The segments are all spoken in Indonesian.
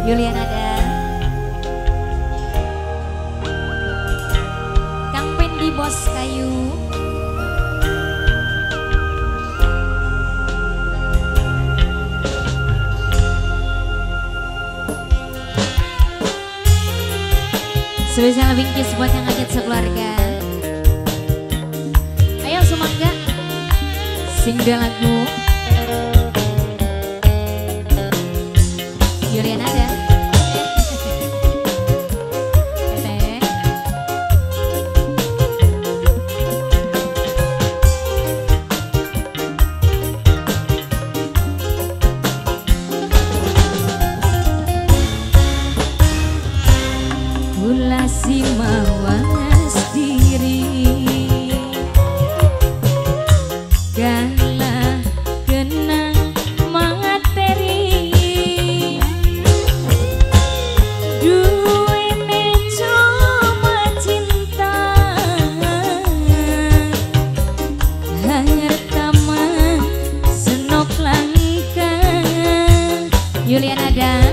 Yulian ada. Kang Pendi Bos Kayu. Spesial bingkis buat yang ngajak sekeluarga. Ayo Sumangga, sing lagu. Yulian ada. Kula si mawas diri galah kenang materi duwene cuma cinta harta mah senop langka. Yulian ada.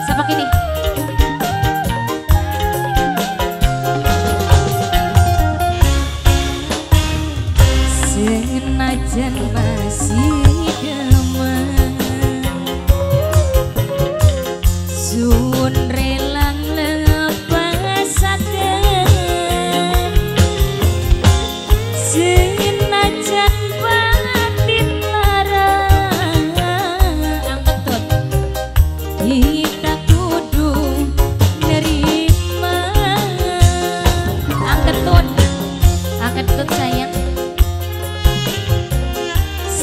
Siapa ini? Senajan masih demam sun relang lepasaken senajan batin larang angketut kita kudu nerima angketut sayang.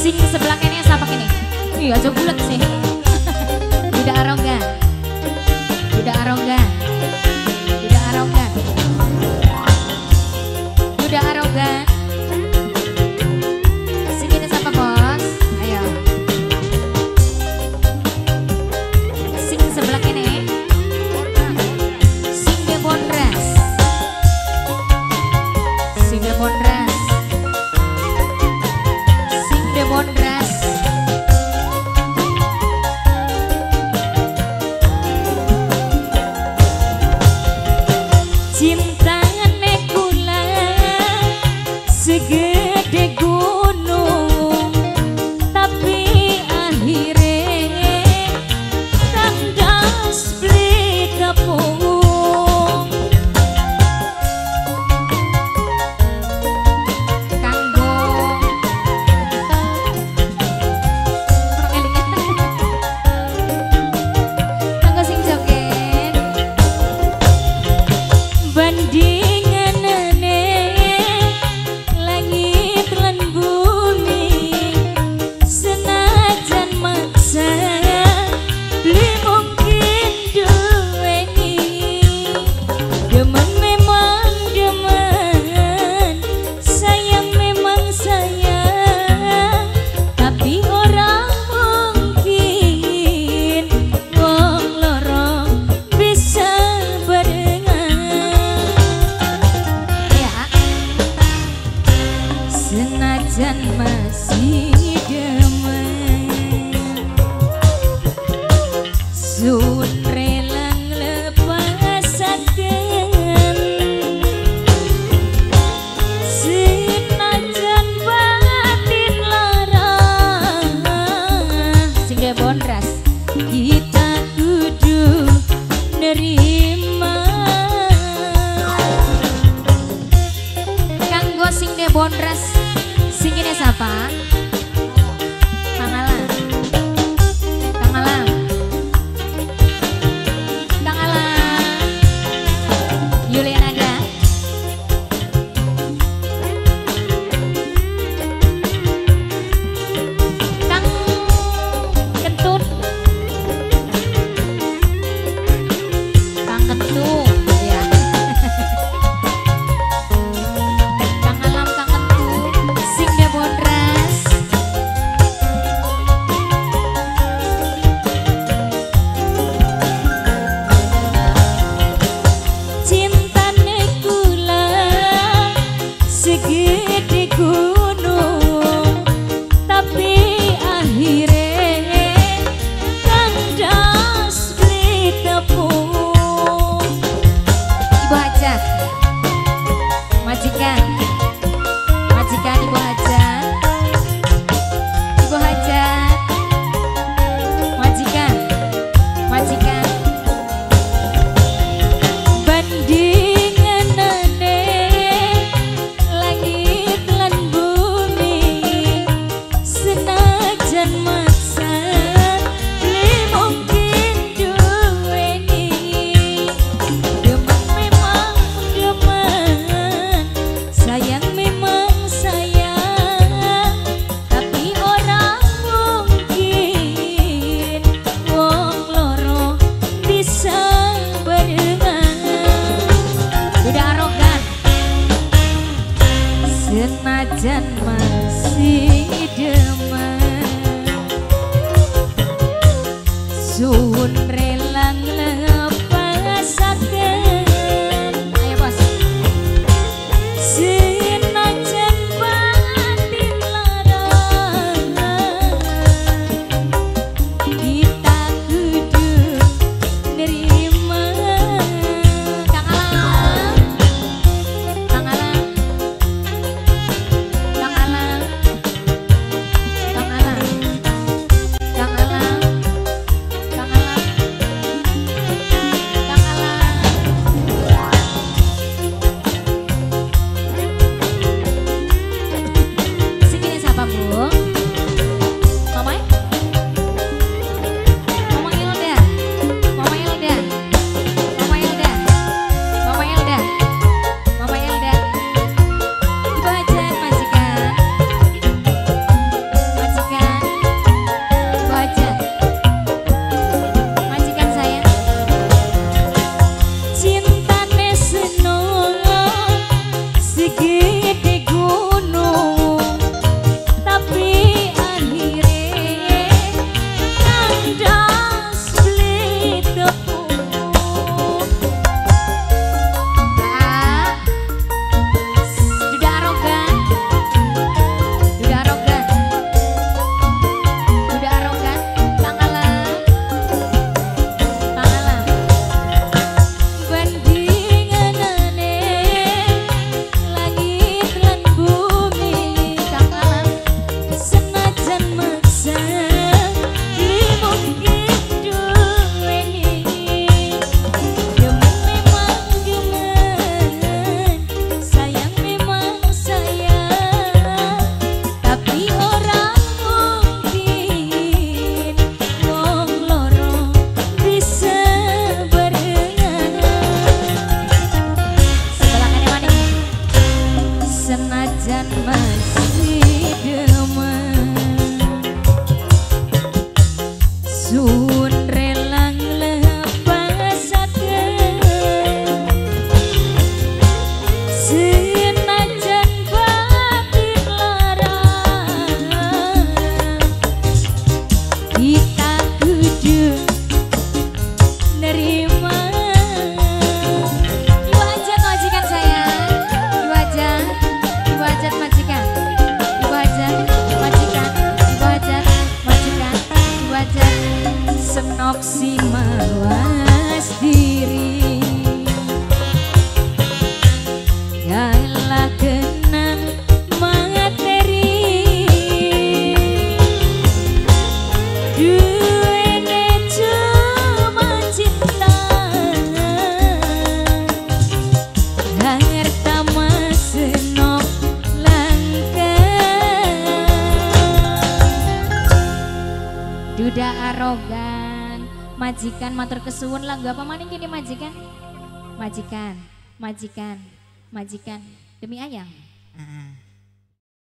Sing sebelah kene siapa kene? Iya aja bulat sih. Tidak arogan. Tidak arogan. Tidak arogan. Tidak arogan. Sing ini siapa bos? Ayo. Sing sebelah kene. Sing de Bondras. Sing de Bondras. Bondras cintane kula segede gunung tapi akhirnya tanggas beli kapung. Senajan masih demen sun relang lepasaken senajan batin larang sing de Bondras kita kudu nerima kanggo sing de Bondras. Sing ini siapa? Kang Alang. Kang Alang. Kang Alang. Yulian ada. Kang Kentut. Kang Kentut. Ya. Kang Alam, Kang Kentut. Sing de Bondras. Suwun relang lepasaken. Ayo bos. Senajan batin larang, kita kudu nerima. Kang Alam, Kang Alam, Kang Alam, Kang Alam, Kang Alam. Senajan masih demen, sun relang lepasaken. Senajan batin larang, kita kudu nerima. Diwajat majikan saya, diwajat. Ibu hajat majikan, ibu hajat majikan, ibu hajat majikan, ibu hajat senok si mawas diri. Galah kenang materi, duene cuma cinta. Harta senok duda arogan. Majikan matur kesuwun lagu apa maning kini majikan? Majikan, majikan, majikan demi ayang.